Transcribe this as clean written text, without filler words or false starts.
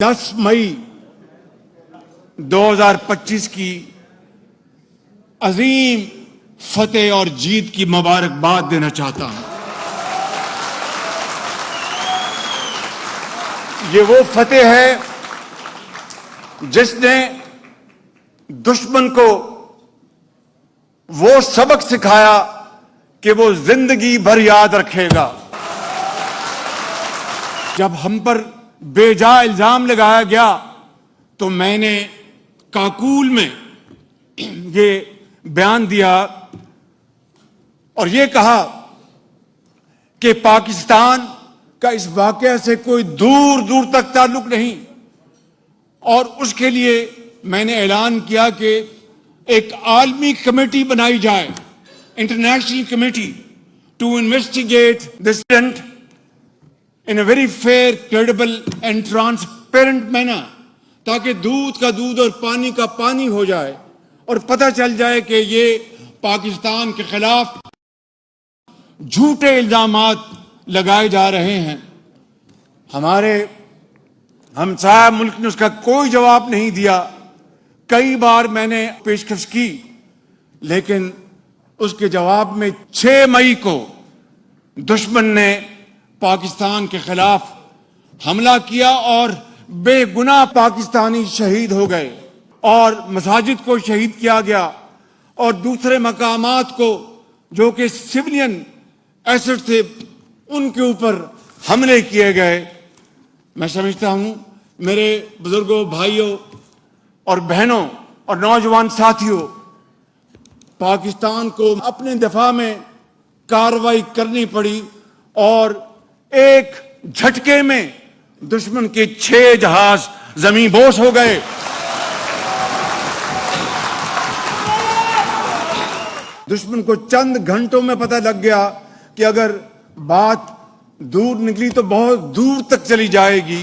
10 मई 2025 की अजीम फतेह और जीत की मुबारकबाद देना चाहता हूं। ये वो फतेह है जिसने दुश्मन को वो सबक सिखाया कि वो जिंदगी भर याद रखेगा। जब हम पर बेजा इल्जाम लगाया गया तो मैंने काकूल में ये बयान दिया और ये कहा कि पाकिस्तान का इस वाकये से कोई दूर दूर तक ताल्लुक नहीं, और उसके लिए मैंने ऐलान किया कि एक आलमी कमेटी बनाई जाए, international committee, to investigate this incident in a very fair, credible and transparent manner, ताकि दूध का दूध और पानी का पानी हो जाए और पता चल जाए कि ये पाकिस्तान के खिलाफ झूठे इल्जामात लगाए जा रहे हैं। हमारे हमसाया मुल्क ने उसका कोई जवाब नहीं दिया। कई बार मैंने पेशकश की, लेकिन उसके जवाब में 6 मई को दुश्मन ने पाकिस्तान के खिलाफ हमला किया और बेगुनाह पाकिस्तानी शहीद हो गए और मसाजिद को शहीद किया गया और दूसरे मकामात को जो कि सिविलियन एसेट थे उनके ऊपर हमले किए गए। मैं समझता हूं मेरे बुजुर्गों, भाइयों और बहनों और नौजवान साथियों, पाकिस्तान को अपने दफा में कार्रवाई करनी पड़ी और एक झटके में दुश्मन के 6 जहाज जमीन बोस हो गए। दुश्मन को चंद घंटों में पता लग गया कि अगर बात दूर निकली तो बहुत दूर तक चली जाएगी।